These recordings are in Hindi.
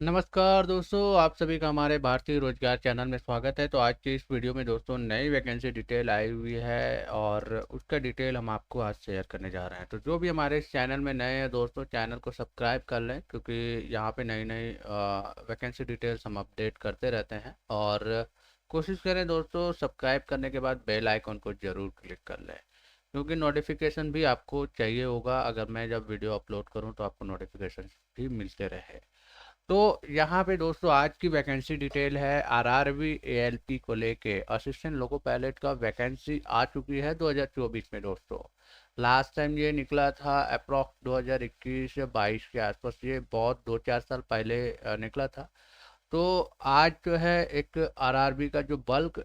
नमस्कार दोस्तों, आप सभी का हमारे भारतीय रोजगार चैनल में स्वागत है। तो आज की इस वीडियो में दोस्तों नई वैकेंसी डिटेल आई हुई है और उसका डिटेल हम आपको आज शेयर करने जा रहे हैं। तो जो भी हमारे इस चैनल में नए हैं दोस्तों, चैनल को सब्सक्राइब कर लें, क्योंकि यहाँ पे नई नई वैकेंसी डिटेल्स हम अपडेट करते रहते हैं। और कोशिश करें दोस्तों, सब्सक्राइब करने के बाद बेल आइकन को ज़रूर क्लिक कर लें, क्योंकि नोटिफिकेशन भी आपको चाहिए होगा। अगर मैं जब वीडियो अपलोड करूँ तो आपको नोटिफिकेशन भी मिलते रहे। तो यहाँ पे दोस्तों आज की वैकेंसी डिटेल है आरआरबी एएलपी को लेके। असिस्टेंट लोको पायलट का वैकेंसी आ चुकी है 2024 में दोस्तों। लास्ट टाइम ये निकला था अप्रॉक्स 2021 या 22 के आसपास, ये बहुत 2-4 साल पहले निकला था। तो आज जो है एक आरआरबी का जो बल्क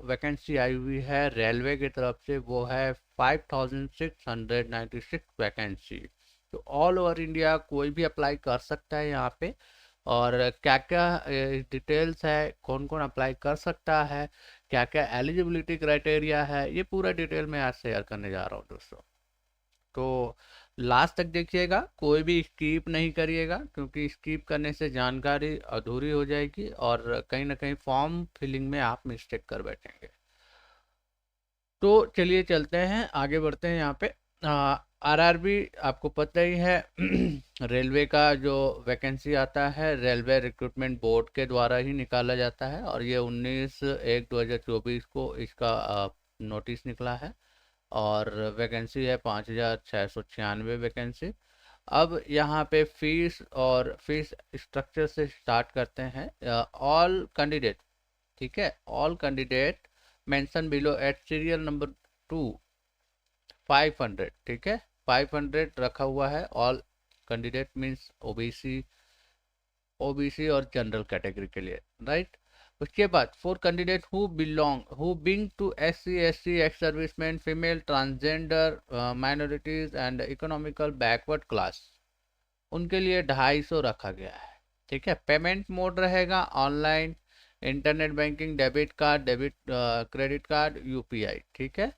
वैकेंसी आई हुई है रेलवे की तरफ से, वो है 5696 वैकेंसी। तो ऑल ओवर इंडिया कोई भी अप्लाई कर सकता है यहाँ पे। और क्या क्या डिटेल्स है, कौन कौन अप्लाई कर सकता है, क्या क्या एलिजिबिलिटी क्राइटेरिया है, ये पूरा डिटेल मैं आज शेयर करने जा रहा हूँ दोस्तों। तो लास्ट तक देखिएगा, कोई भी स्किप नहीं करिएगा, क्योंकि स्किप करने से जानकारी अधूरी हो जाएगी और कहीं ना कहीं फॉर्म फिलिंग में आप मिस्टेक कर बैठेंगे। तो चलिए चलते हैं, आगे बढ़ते हैं। यहाँ पे आरआरबी आपको पता ही है रेलवे का जो वैकेंसी आता है रेलवे रिक्रूटमेंट बोर्ड के द्वारा ही निकाला जाता है, और ये 19/1/2024 को इसका नोटिस निकला है। और वैकेंसी है 5696 वैकेंसी। अब यहाँ पे फीस और फीस स्ट्रक्चर से स्टार्ट करते हैं। ऑल कैंडिडेट, ठीक है, all candidate mention below at serial number 2 500, ठीक है, 500 रखा हुआ है। All candidate means OBC, OBC और जनरल कैटेगरी के लिए, राइट। उसके बाद for candidate who being to SC ST ex serviceman, female, transgender, minorities and economical backward class, उनके लिए 250 रखा गया है, ठीक है। पेमेंट मोड रहेगा online, internet banking, debit card, credit card, UPI, ठीक है।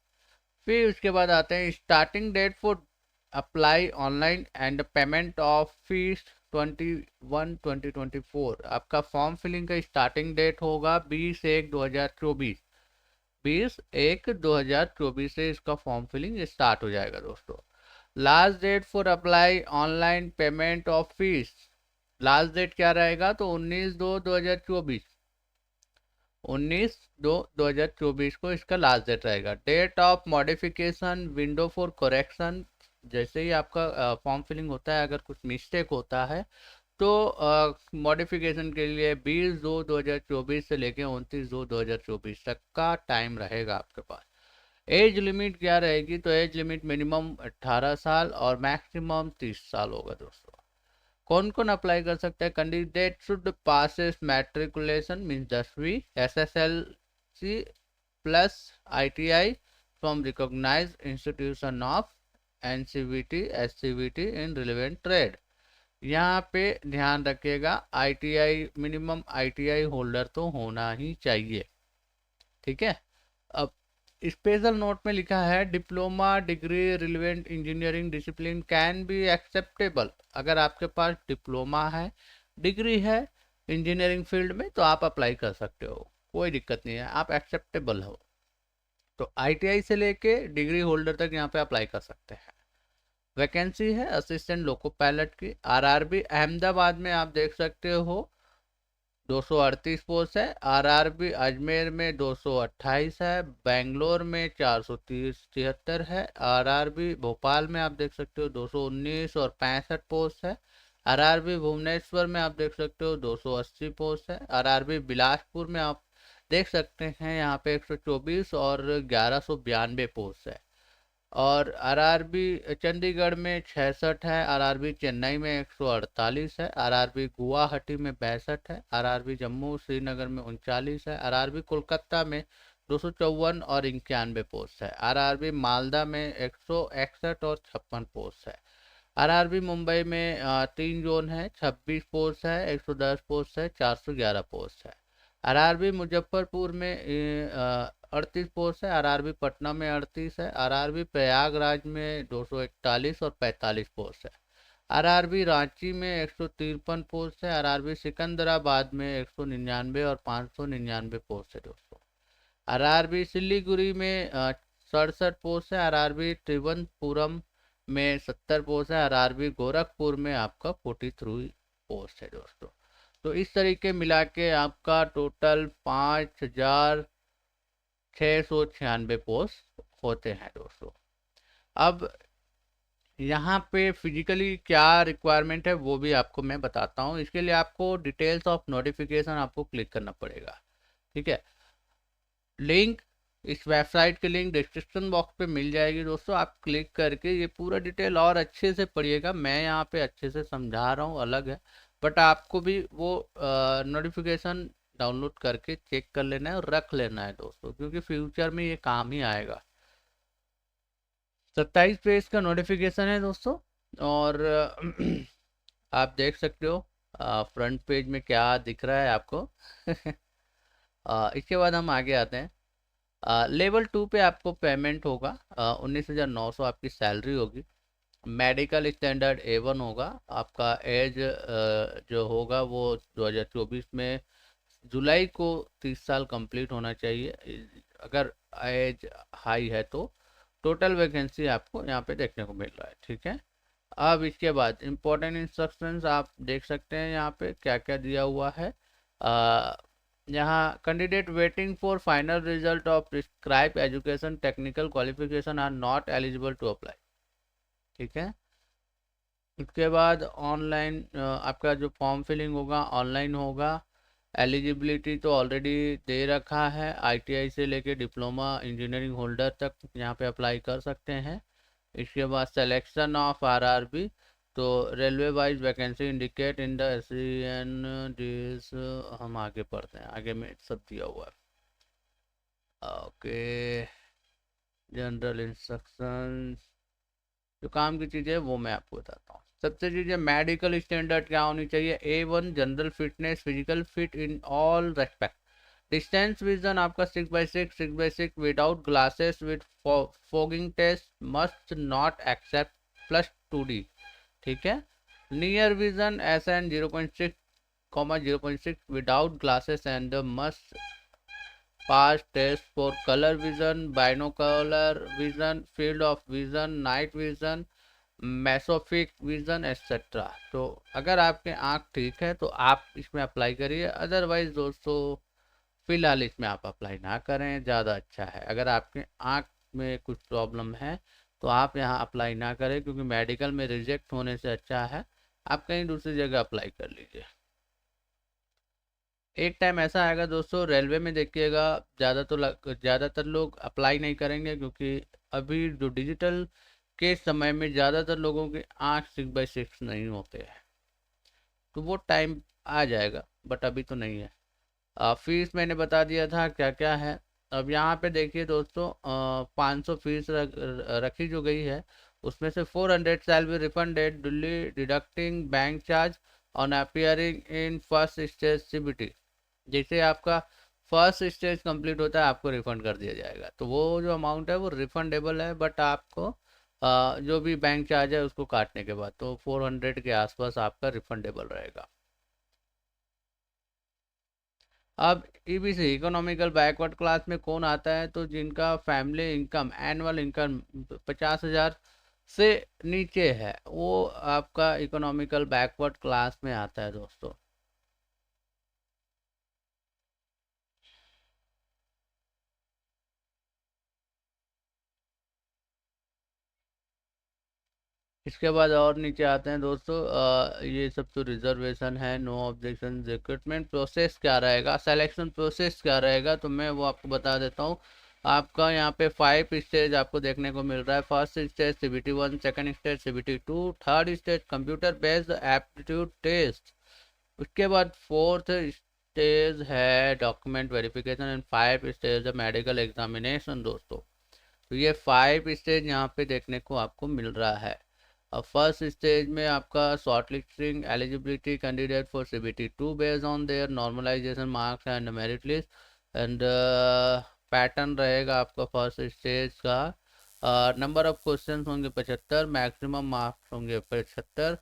फिर उसके बाद आते हैं starting date for apply online and payment of fees 21/2024। आपका फॉर्म फिलिंग का स्टार्टिंग डेट होगा 20/1/2024। 20/1/2024 से इसका फॉर्म फिलिंग स्टार्ट हो जाएगा दोस्तों। Last date for apply online payment of fees, last date क्या रहेगा? तो 19/2/2024, 19/2/2024 को इसका लास्ट डेट रहेगा। Date of modification window for correction, जैसे ही आपका फॉर्म फिलिंग होता है, अगर कुछ मिस्टेक होता है तो मॉडिफिकेशन के लिए 20/2/2024 से लेके 29/2/2024 तक का टाइम रहेगा आपके पास। एज लिमिट क्या रहेगी? तो एज लिमिट मिनिमम 18 साल और मैक्सिमम 30 साल होगा दोस्तों। कौन कौन अप्लाई कर सकता है? Candidate should passes matriculation means 10वीं, SSLC plus ITI from recognise institution of NCVT SCVT in relevant trade. यहाँ पे ध्यान रखिएगा, ITI मिनिमम ITI होल्डर तो होना ही चाहिए, ठीक है। अब स्पेशल नोट में लिखा है diploma degree relevant engineering discipline can be acceptable. अगर आपके पास डिप्लोमा है, डिग्री है इंजीनियरिंग फील्ड में, तो आप अप्लाई कर सकते हो, कोई दिक्कत नहीं है, आप एक्सेप्टेबल हो। तो ITI से लेके डिग्री होल्डर तक यहाँ पे अप्लाई कर सकते हैं। वैकेंसी है असिस्टेंट लोको पायलट की। आरआरबी अहमदाबाद में आप देख सकते हो 238 पोस्ट है। आरआरबी अजमेर में 228 है। बेंगलोर में 473 है। आरआरबी भोपाल में आप देख सकते हो 219 और 65 पोस्ट है। आरआरबी भुवनेश्वर में आप देख सकते हो 280 पोस्ट है। आरआरबी बिलासपुर में आप देख सकते हैं यहाँ पे 124 और 1192 पोस्ट है। और आरआरबी चंडीगढ़ में 66 है। आरआरबी चेन्नई में 148 है। आरआरबी गुवाहाटी में 62 है। आरआरबी जम्मू श्रीनगर में 39 है। आरआरबी कोलकाता में 254 और 91 पोस्ट है। आरआरबी मालदा में 161 और 56 पोस्ट है। आरआरबी मुंबई में 3 जोन है, 26 पोस्ट है, 110 पोस्ट है, 411 पोस्ट है। आरआरबी मुजफ्फरपुर में 38 पोस्ट है। आरआरबी पटना में 38 है। आरआरबी प्रयागराज में 241 और 45 पोस्ट है। आरआरबी रांची में 153 पोस्ट है, आरआरबी सिकंदराबाद में 199 और 599 पोस्ट है दोस्तों। आरआरबी सिलीगुड़ी में 67 पोस्ट है, आरआरबी त्रिवनपुरम में 70 पोस्ट है, आरआरबी गोरखपुर में आपका 43 पोस्ट है दोस्तों। तो इस तरीके मिला के आपका टोटल 5,696 पोस्ट होते हैं दोस्तों। अब यहाँ पे फिजिकली क्या रिक्वायरमेंट है वो भी आपको मैं बताता हूँ। इसके लिए आपको डिटेल्स ऑफ नोटिफिकेशन आपको क्लिक करना पड़ेगा, ठीक है। लिंक, इस वेबसाइट की लिंक डिस्क्रिप्शन बॉक्स पे मिल जाएगी दोस्तों। आप क्लिक करके ये पूरा डिटेल और अच्छे से पढ़िएगा। मैं यहाँ पे अच्छे से समझा रहा हूँ, अलग है, बट आपको भी वो नोटिफिकेशन डाउनलोड करके चेक कर लेना है और रख लेना है दोस्तों, क्योंकि फ्यूचर में ये काम ही आएगा। 27 पेज का नोटिफिकेशन है दोस्तों। और आप देख सकते हो फ्रंट पेज में क्या दिख रहा है आपको। इसके बाद हम आगे आते हैं। लेवल 2 पे आपको पेमेंट होगा, 19,900 आपकी सैलरी होगी। मेडिकल स्टैंडर्ड A1 होगा। आपका एज जो होगा वो 2024 में जुलाई को 30 साल कंप्लीट होना चाहिए, अगर एज हाई है तो। टोटल वैकेंसी आपको यहाँ पे देखने को मिल रहा है, ठीक है। अब इसके बाद इम्पोर्टेंट इंस्ट्रक्शंस आप देख सकते हैं यहाँ पे क्या क्या दिया हुआ है। यहाँ candidate waiting for final result of prescribe education technical qualification are not eligible to apply, ठीक है। उसके बाद ऑनलाइन आपका जो फॉर्म फिलिंग होगा ऑनलाइन होगा। एलिजिबिलिटी तो ऑलरेडी दे रखा है, आईटीआई से लेके डिप्लोमा इंजीनियरिंग होल्डर तक यहाँ पे अप्लाई कर सकते हैं। इसके बाद सिलेक्शन ऑफ आरआरबी, तो railway wise vacancy indicate in the एन डिस। हम आगे पढ़ते हैं, आगे में सब दिया हुआ है। ओके, जनरल इंस्ट्रक्शंस, जो काम की चीज़ें वो मैं आपको बताता हूँ। सबसे चीज़ें मेडिकल स्टैंडर्ड क्या होनी चाहिए, A1 general fitness, physical fit in all respect. Distance vision आपका 6x6, 6x6 without glasses with fogging test, must not accept +2D, ठीक है। Near vision SN 0.6, 0.6 without glasses and must pass test for colour vision, binocular vision, field of vision, night vision, mesopic vision etcetera. तो अगर आपके आँख ठीक है तो आप इसमें अप्लाई करिए, अदरवाइज दोस्तों फिलहाल इसमें आप अप्लाई ना करें, ज़्यादा अच्छा है। अगर आपके आँख में कुछ प्रॉब्लम है तो आप यहाँ अप्लाई ना करें, क्योंकि मेडिकल में रिजेक्ट होने से अच्छा है आप कहीं दूसरी जगह अप्लाई कर लीजिए। एक टाइम ऐसा आएगा दोस्तों, रेलवे में देखिएगा ज़्यादातर लोग अप्लाई नहीं करेंगे, क्योंकि अभी जो डिजिटल के समय में ज़्यादातर लोगों के 8/6 नहीं होते हैं, तो वो टाइम आ जाएगा, बट अभी तो नहीं है। फीस मैंने बता दिया था क्या क्या है। अब यहाँ पे देखिए दोस्तों, 500 फीस रखी जो गई है, उसमें से 400 shall be refunded Delhi deducting bank charge on appearing in first stage CBT। जैसे आपका फर्स्ट स्टेज कंप्लीट होता है आपको रिफंड कर दिया जाएगा, तो वो जो अमाउंट है वो रिफंडेबल है, बट आपको जो भी बैंक चार्ज है उसको काटने के बाद तो 400 के आसपास आपका रिफंडेबल रहेगा। अब EBC इकोनॉमिकल बैकवर्ड क्लास में कौन आता है, तो जिनका फैमिली इनकम एनुअल इनकम 50,000 से नीचे है वो आपका इकोनॉमिकल बैकवर्ड क्लास में आता है दोस्तों। इसके बाद और नीचे आते हैं दोस्तों, ये सब तो रिजर्वेशन है, नो ऑब्जेक्शन। रिक्रूटमेंट प्रोसेस क्या रहेगा, सिलेक्शन प्रोसेस क्या रहेगा, तो मैं वो आपको बता देता हूँ। आपका यहाँ पे 5 स्टेज आपको देखने को मिल रहा है। First stage CBT 1, second stage CBT 2, third stage computer based aptitude test. उसके बाद फोर्थ स्टेज है डॉक्यूमेंट वेरिफिकेशन एंड 5 स्टेज है मेडिकल एग्जामिनेशन दोस्तों। तो ये 5 स्टेज यहाँ पे देखने को आपको मिल रहा है। अब फर्स्ट स्टेज में आपका short listing eligibility candidate for CBT 2 based on their normalisation marks and merit list and pattern रहेगा आपका फर्स्ट स्टेज का। नंबर ऑफ क्वेश्चन होंगे 75, मैक्सिमम मार्क्स होंगे 75,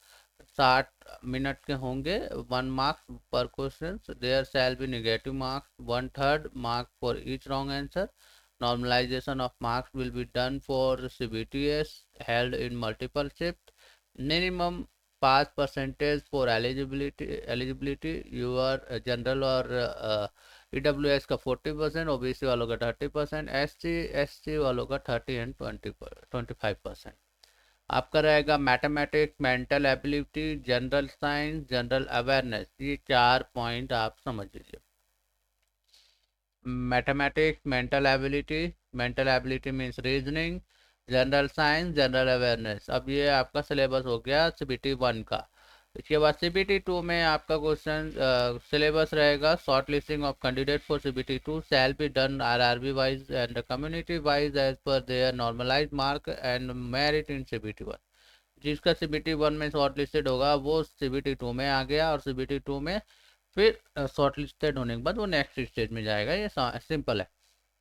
60 मिनट के होंगे, 1 marks per question. There shall be negative marks 1/3 mark for each wrong answer. Normalization of marks will be done for CBTS held in multiple shifts. Minimum pass percentage for eligibility your general और EWS का 40%, OBC वालों का 30%, SC वालों का 30 एंड 25%। आपका रहेगा mathematics, mental ability, general science, general awareness. ये 4 पॉइंट आप समझ लीजिए। Mathematics, mental ability means reasoning, general science, general awareness. अब ये आपका सिलेबस हो गया CBT 1 का। इसके बाद CBT 2 में आपका क्वेश्चन सिलेबस रहेगा। Short listing of candidate for CBT 2 shall be done RRB wise and community wise as per their normalise mark and merit in CBT 1। जिसका CBT 1 में शॉर्ट लिस्टेड होगा वो CBT 2 में आ गया, और CBT 2 में फिर शॉर्ट लिस्टेड होने के बाद वो नेक्स्ट स्टेज में जाएगा। ये सिंपल है।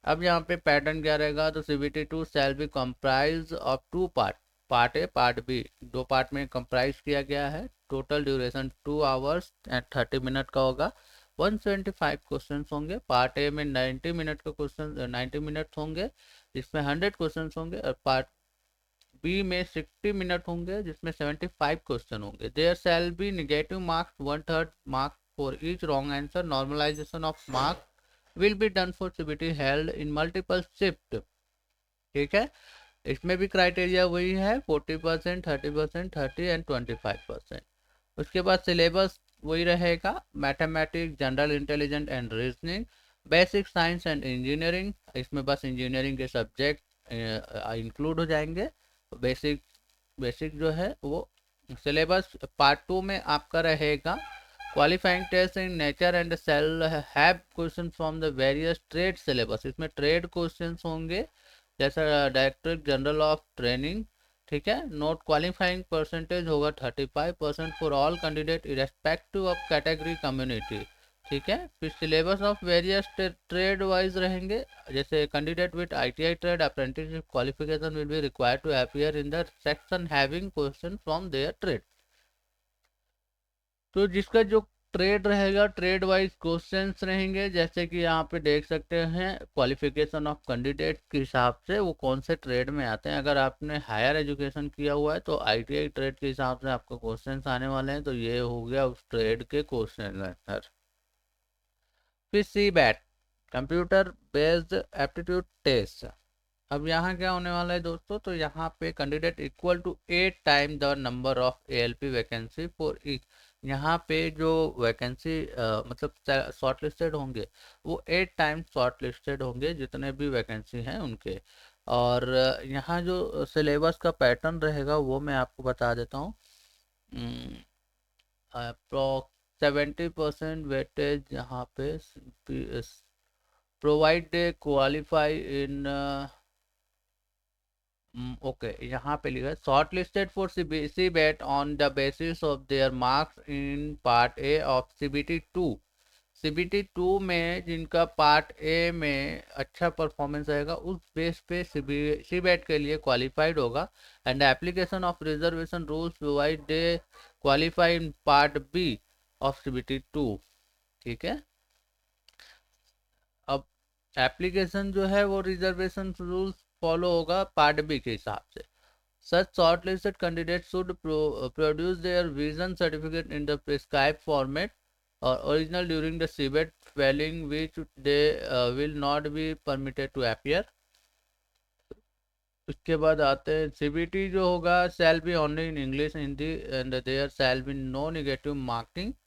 अब यहाँ पे पैटर्न क्या रहेगा, तो CBT 2 shall be comprise of 2 part, part A part B, 2 part में कंप्राइज किया गया है। Total duration 2 hours and 30 minute का होगा। 175 क्वेश्चन होंगे। पार्ट ए में 90 मिनट का क्वेश्चन 90 मिनट होंगे जिसमें 100 क्वेश्चन होंगे, और पार्ट बी में 60 मिनट होंगे जिसमें 75 क्वेश्चन होंगे। There shall be negative marks 1/3 mark for each wrong answer. Normalisation of mark will be done for CBT held in multiple shift. ठीक है, इसमें भी क्राइटेरिया वही है, 40%, 30%, 30 एंड 25%। उसके बाद सिलेबस वही रहेगा। Mathematics, general intelligence and reasoning, basic science and engineering. इसमें बस इंजीनियरिंग के सब्जेक्ट इंक्लूड हो जाएंगे। बेसिक जो है वो सिलेबस। पार्ट 2 में आपका रहेगा qualifying test in nature and shall have question from the various trade syllabus. इसमें ट्रेड क्वेश्चन होंगे जैसा डायरेक्टर जनरल ऑफ ट्रेनिंग। ठीक है, नोट क्वालिफाइंग परसेंटेज होगा 35% for all candidate irrespective of category community. ठीक है, फिर syllabus of various trade wise रहेंगे, जैसे candidate with ITI trade apprenticeship qualification will be required to appear in the section having question from their trade. तो जिसका जो ट्रेड रहेगा, ट्रेड वाइज क्वेश्चंस रहेंगे, जैसे कि यहाँ पे देख सकते हैं क्वालिफिकेशन ऑफ कैंडिडेट के हिसाब से वो कौन से ट्रेड में आते हैं। अगर आपने हायर एजुकेशन किया हुआ है तो ITI ट्रेड के हिसाब से आपको क्वेश्चंस आने वाले हैं, तो ये हो गया उस ट्रेड के क्वेश्चन आंसर। फिर CBAT, computer based aptitude test. अब यहाँ क्या होने वाला है दोस्तों, तो यहाँ पे candidate equal to 8 time the number of ALP vacancy for each. यहाँ पे जो वैकेंसी मतलब शॉर्ट लिस्टेड होंगे वो 8 टाइम शॉर्ट लिस्टेड होंगे जितने भी वैकेंसी हैं उनके। और यहाँ जो सिलेबस का पैटर्न रहेगा वो मैं आपको बता देता हूँ। अप्रोक्स 70% वेटेज यहाँ पे प्रोवाइड क्वालिफाई इन ओके, यहाँ पे लिखा है short listed for CBAT on the basis of their marks in part A of CBT 2। CBT 2 में जिनका पार्ट ए में अच्छा परफॉर्मेंस रहेगा उस बेस पे CBAT के लिए क्वालिफाइड होगा। And application of reservation rules provide they qualify in part B of CBT 2। ठीक है, अब एप्लीकेशन जो है वो रिजर्वेशन रूल्स फॉलो होगा पार्ट बी के हिसाब से। Such shortlisted candidates should produce their vision certificate in the prescribed format or original during the CBAT filing, which they will not be permitted to appear. उसके बाद आते हैं CBT जो होगा shall be only in English, Hindi and there shall be no negative marking।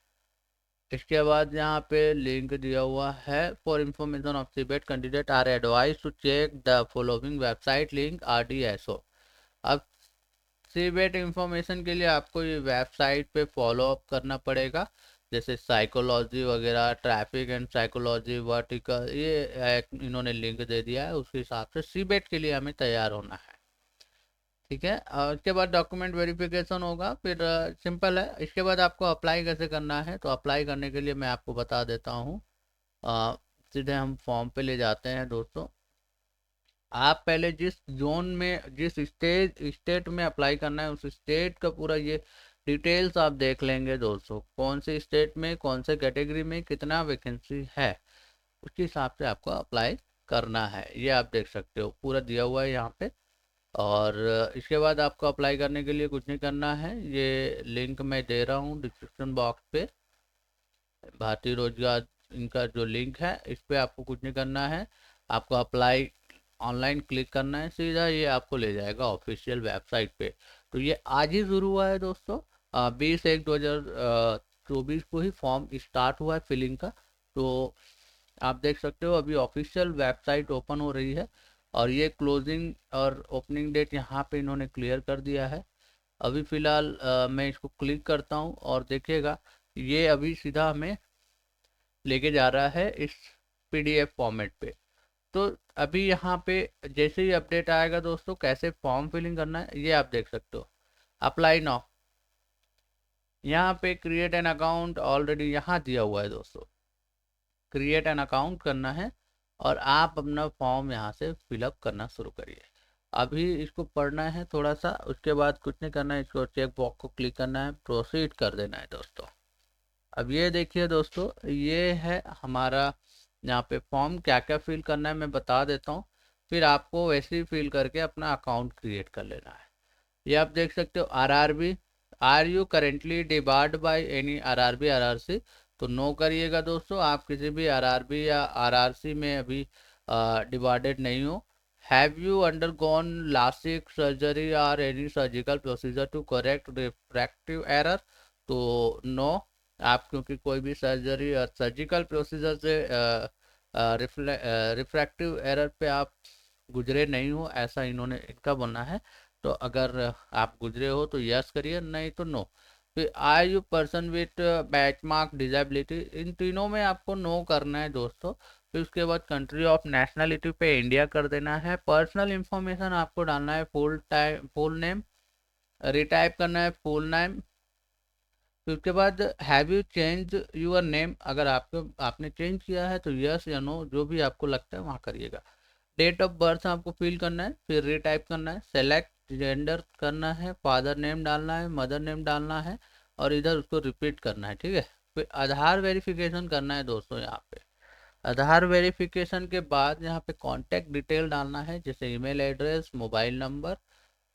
इसके बाद यहाँ पे लिंक दिया हुआ है for information of CBAT candidate are advise to check the following website link RDSO। अब CBAT इंफॉर्मेशन के लिए आपको ये वेबसाइट पे फॉलो अप करना पड़ेगा, जैसे साइकोलॉजी वगैरह, ट्रैफिक एंड साइकोलॉजी, वर्टिकल, ये इन्होंने लिंक दे दिया है। उसके हिसाब से CBAT के लिए हमें तैयार होना है। ठीक है, और इसके बाद डॉक्यूमेंट वेरिफिकेशन होगा। फिर सिंपल है। इसके बाद आपको अप्लाई कैसे करना है, तो अप्लाई करने के लिए मैं आपको बता देता हूँ। सीधे हम फॉर्म पे ले जाते हैं दोस्तों। आप पहले जिस जोन में, जिस स्टेट में अप्लाई करना है उस स्टेट का पूरा ये डिटेल्स आप देख लेंगे दोस्तों, कौन से स्टेट में कौन से कैटेगरी में कितना वैकेंसी है, उसके हिसाब से आपको अप्लाई करना है। ये आप देख सकते हो, पूरा दिया हुआ है यहाँ पे। और इसके बाद आपको अप्लाई करने के लिए कुछ नहीं करना है, ये लिंक मैं दे रहा हूँ डिस्क्रिप्शन बॉक्स पे, भारतीय रोजगार इनका जो लिंक है, इस पर आपको कुछ नहीं करना है, आपको अप्लाई ऑनलाइन क्लिक करना है, सीधा ये आपको ले जाएगा ऑफिशियल वेबसाइट पे। तो ये आज ही शुरू हुआ है दोस्तों, 20/1/2024 को ही फॉर्म स्टार्ट हुआ है फिलिंग का। तो आप देख सकते हो अभी ऑफिशियल वेबसाइट ओपन हो रही है, और ये क्लोजिंग और ओपनिंग डेट यहाँ पे इन्होंने क्लियर कर दिया है। अभी फ़िलहाल मैं इसको क्लिक करता हूँ और देखिएगा, ये अभी सीधा हमें लेके जा रहा है इस पीडीएफ फॉर्मेट पे। तो अभी यहाँ पे जैसे ही अपडेट आएगा दोस्तों, कैसे फॉर्म फिलिंग करना है ये आप देख सकते हो। अप्लाई नाउ, यहाँ पे क्रिएट एन अकाउंट ऑलरेडी यहाँ दिया हुआ है दोस्तों, क्रिएट एन अकाउंट करना है और आप अपना फॉर्म यहाँ से फिलअप करना शुरू करिए। अभी इसको पढ़ना है थोड़ा सा, उसके बाद कुछ नहीं करना है, इसको चेक बॉक्स को क्लिक करना है, प्रोसीड कर देना है दोस्तों। अब ये देखिए दोस्तों, ये है हमारा यहाँ पे फॉर्म, क्या क्या फिल करना है मैं बता देता हूँ, फिर आपको वैसे ही फिल करके अपना अकाउंट क्रिएट कर लेना है। ये आप देख सकते हो, RRB, are you currently debarred by any RRB RRC, तो नो करिएगा दोस्तों, आप किसी भी आरआरबी या आरआरसी में अभी डिबार्डेड नहीं हो। Have you undergone LASIK surgery or any surgical procedure to correct refractive error, तो नो, आप क्योंकि कोई भी सर्जरी और सर्जिकल प्रोसीजर से रिफ्रैक्टिव एरर पे आप गुजरे नहीं हो, ऐसा इन्होंने इनका बोलना है। तो अगर आप गुजरे हो तो यस करिए, नहीं तो नो। फिर are you person with benchmark disability, इन तीनों में आपको नो करना है दोस्तों। फिर उसके बाद कंट्री ऑफ नेशनलिटी पे इंडिया कर देना है। पर्सनल इंफॉर्मेशन आपको डालना है, फुल नेम, रिटाइप करना है फुल नेम। फिर उसके बाद have you change your name, अगर आपने चेंज किया है तो यस या नो, जो भी आपको लगता है वहाँ करिएगा। डेट ऑफ बर्थ आपको फिल करना है, फिर रीटाइप करना है, सेलेक्ट जेंडर करना है, फादर नेम डालना है, मदर नेम डालना है, और इधर उसको रिपीट करना है, ठीक है। फिर आधार वेरिफिकेशन करना है दोस्तों, यहाँ पे आधार वेरिफिकेशन के बाद यहाँ पे कॉन्टैक्ट डिटेल डालना है, जैसे ईमेल एड्रेस, मोबाइल नंबर।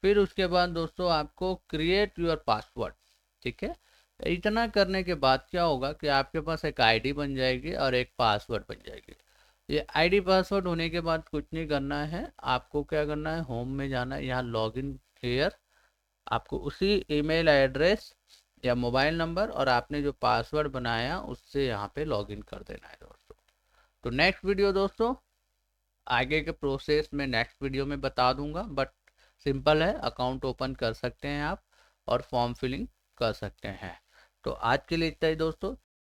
फिर उसके बाद दोस्तों आपको क्रिएट योर पासवर्ड, ठीक है। इतना करने के बाद क्या होगा कि आपके पास एक आईडी बन जाएगी और एक पासवर्ड बन जाएगी। ये आईडी पासवर्ड होने के बाद कुछ नहीं करना है, आपको क्या करना है, होम में जाना है, यहाँ लॉगिन हियर, आपको उसी ईमेल एड्रेस या मोबाइल नंबर और आपने जो पासवर्ड बनाया उससे यहाँ पे लॉगिन कर देना है दोस्तों। तो नेक्स्ट वीडियो दोस्तों, आगे के प्रोसेस में नेक्स्ट वीडियो में बता दूंगा, बट सिंपल है, अकाउंट ओपन कर सकते हैं आप और फॉर्म फिलिंग कर सकते हैं। तो आज के लिए इतना ही दोस्तों।